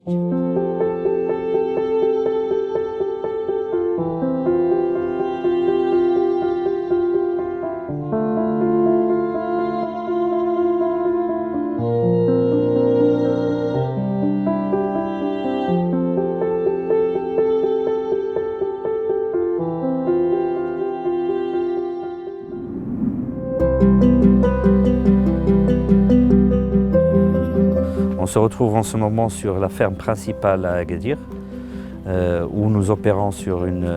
On se retrouve en ce moment sur la ferme principale à Agadir, où nous opérons sur une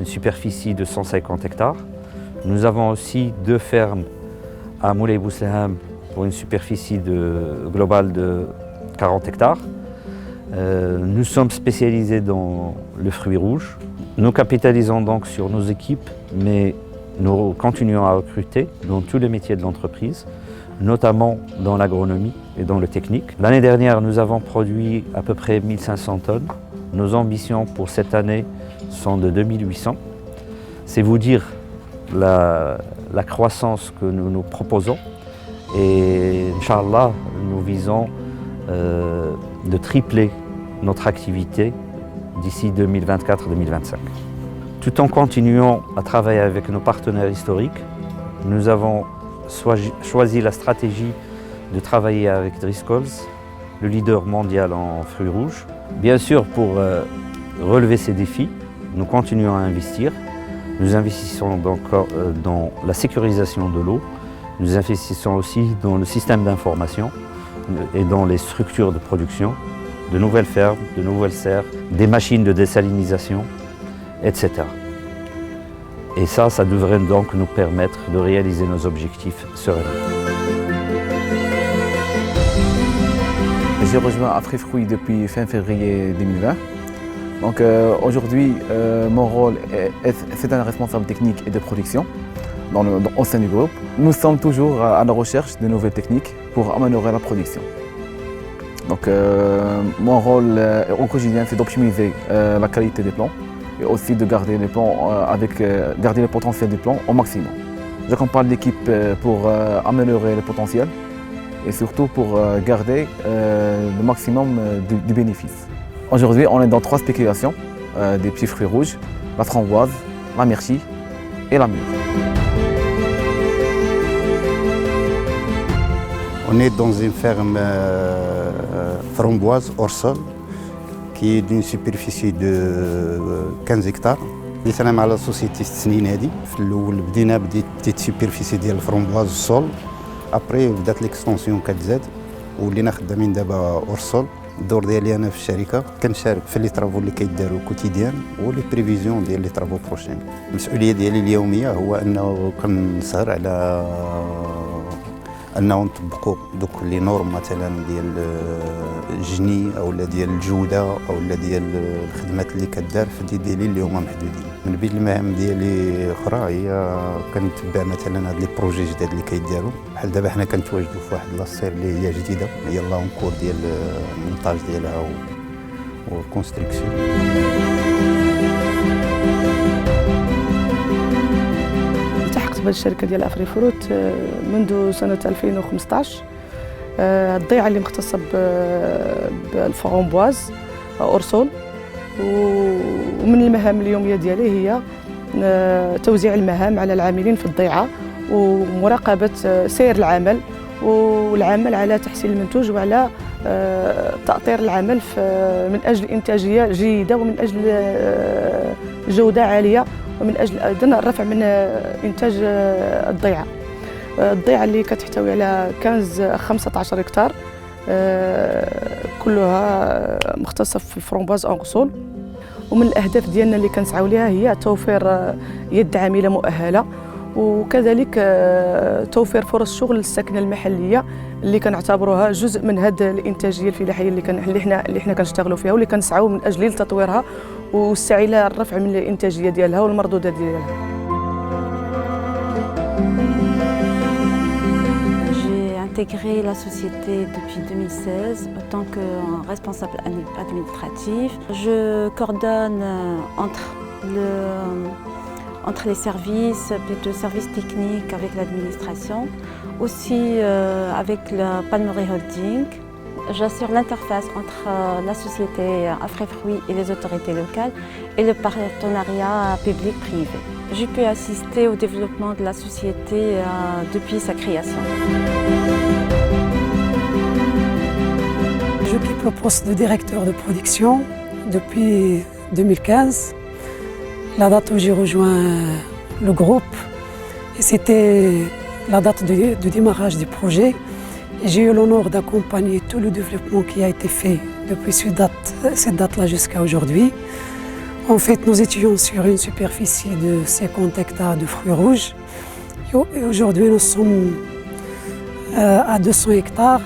superficie de 150 hectares. Nous avons aussi deux fermes à Moulay Bousleham pour une superficie globale de 40 hectares. Nous sommes spécialisés dans le fruit rouge. Nous capitalisons donc sur nos équipes, mais nous continuons à recruter dans tous les métiers de l'entreprise, notamment dans l'agronomie et dans le technique. L'année dernière, nous avons produit à peu près 1500 tonnes. Nos ambitions pour cette année sont de 2800. C'est vous dire la croissance que nous nous proposons. Et Inch'Allah, nous visons de tripler notre activité d'ici 2024-2025. Tout en continuant à travailler avec nos partenaires historiques, nous avons choisi la stratégie de travailler avec Driscolls, le leader mondial en fruits rouges. Bien sûr, pour relever ces défis, nous continuons à investir. Nous investissons donc dans la sécurisation de l'eau. Nous investissons aussi dans le système d'information et dans les structures de production, de nouvelles fermes, de nouvelles serres, des machines de désalinisation, etc. Et ça devrait donc nous permettre de réaliser nos objectifs sereinement. J'ai rejoint Afrifruit depuis fin février 2020. Donc aujourd'hui, mon rôle c'est un responsable technique et de production au sein du groupe. Nous sommes toujours à la recherche de nouvelles techniques pour améliorer la production. Donc mon rôle au quotidien, c'est d'optimiser la qualité des plants et aussi de garder les plants garder le potentiel du plant au maximum. J'accompagne l'équipe pour améliorer le potentiel et surtout pour garder le maximum du bénéfice. Aujourd'hui, on est dans 3 spéculations des petits fruits rouges, la framboise, la myrtille et la mûre. On est dans une ferme framboise hors sol qui est d'une superficie de 15 hectares. مثلا مع لا سوسيتي 6 سنين هذه في الاول بديت سوبرفيسي ديال الفرامبواز السول ابري بدات ليكستونسيون كتزاد ولينا خدامين دابا اور سول. الدور ديالي انا في الشركه كنشارك في لي طرافو اللي كيداروا كوتيديان ولي بريفيزيون ديال لي طرافو بروشين. المسؤوليه ديالي اليوميه هو انه كنسهر على انه نطبقوا دوك لي نورم مثلا ديال الجني او ديال الجوده او ديال الخدمات اللي كدار في الدي ديالي اللي هما محدودين. من بين المهام ديالي اخرى هي كنتبع مثلا هاد لي بروجي جداد اللي كيداروا بحال دابا حنا كنتواجدوا في واحد لاصير اللي هي جديده هي لونكور ديال المونتاج ديالها والكونستركسيون. الشركة ديال أفريفروت منذ سنة 2015. الضيعة اللي مختصة بالفرامبواز أورسول، ومن المهام اليومية ديالي هي توزيع المهام على العاملين في الضيعة ومراقبة سير العمل والعمل على تحسين المنتوج وعلى تأطير العمل من أجل إنتاجية جيدة ومن أجل جودة عالية ومن أجل أيضا الرفع من إنتاج الضيعة. الضيعة اللي كتحتوي على 15 هكتار كلها مختصة في الفرامبواز أورسول. ومن الأهداف ديالنا اللي كنسعاو ليها هي توفير يد عاملة مؤهلة وكذلك توفير فرص شغل للساكنة المحلية اللي كنعتبروها جزء من هذه الإنتاجية الفلاحية اللي حنا كنشتغلوا فيها واللي كنسعاو من أجل تطويرها والسعي إلى الرفع من الإنتاجية ديالها والمردودات ديالها. J'ai intégré la société depuis 2016 en tant que responsable administratif. Je coordonne entre les services, plutôt services techniques avec l'administration, aussi avec la Palmery Holding J'assure l'interface entre la société Afrifruit et les autorités locales et le partenariat public-privé. J'ai pu assister au développement de la société depuis sa création. J'occupe le poste de directeur de production depuis 2015, la date où j'ai rejoint le groupe. Et c'était la date de démarrage du projet. J'ai eu l'honneur d'accompagner tout le développement qui a été fait depuis cette date-là jusqu'à aujourd'hui. En fait, nous étions sur une superficie de 50 hectares de fruits rouges. Et aujourd'hui, nous sommes à 200 hectares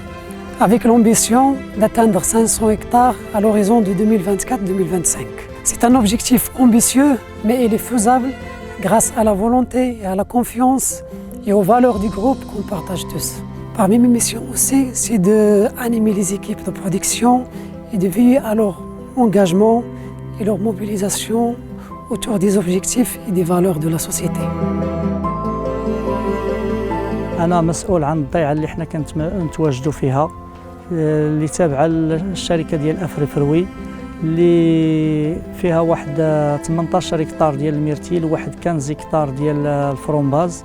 avec l'ambition d'atteindre 500 hectares à l'horizon de 2024-2025. C'est un objectif ambitieux, mais il est faisable grâce à la volonté et à la confiance et aux valeurs du groupe qu'on partage tous. Parmi mes missions aussi, c'est d'animer les équipes de production et de veiller à leur engagement et leur mobilisation autour des objectifs et des valeurs de la société. أنا مسؤول عن الضيعة اللي احنا كنتواجدوا فيها اللي تابعة للشركة ديال أفريفروي اللي فيها واحد 18 هكتار ديال الميرتيل وواحد 15 هكتار ديال الفرومباز.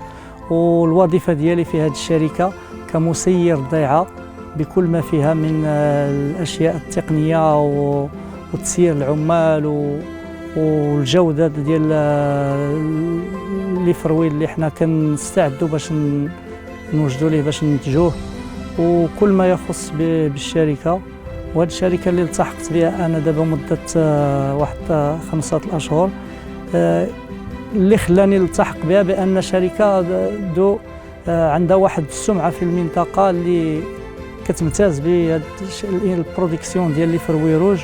والوظيفة ديالي في هذه الشركة كمسير ضيعة بكل ما فيها من الأشياء التقنية وتسيير العمال والجودة ديال الفروي اللي احنا كنستعدوا باش نوجدوا ليه باش ننتجوه وكل ما يخص بالشركة. وهذه الشركة اللي التحقت بها أنا دابا مدة واحد 5 أشهر اللي خلاني نلتحق بها بأن شركة عندها واحد السمعة في المنطقة اللي كتمتاز بالبرودكسيون ديال لي فروي روج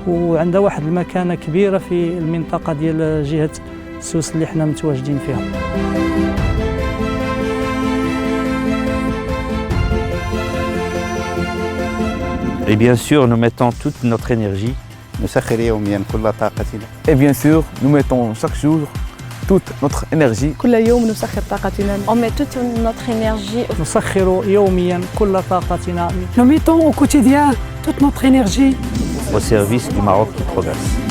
وعندها واحد المكانة كبيرة في المنطقة ديال جهة سوس اللي حنا متواجدين فيها. Et bien sûr, nous mettons toute notre énergie. نسخر يوميا كل طاقتنا. Et bien sûr, nous mettons chaque jour toute notre énergie. كل يوم نسخر طاقتنا. On met toute notre énergie. نسخر يوميا كل طاقتنا. Nous mettons au quotidien toute notre énergie Au service du Maroc qui progresse.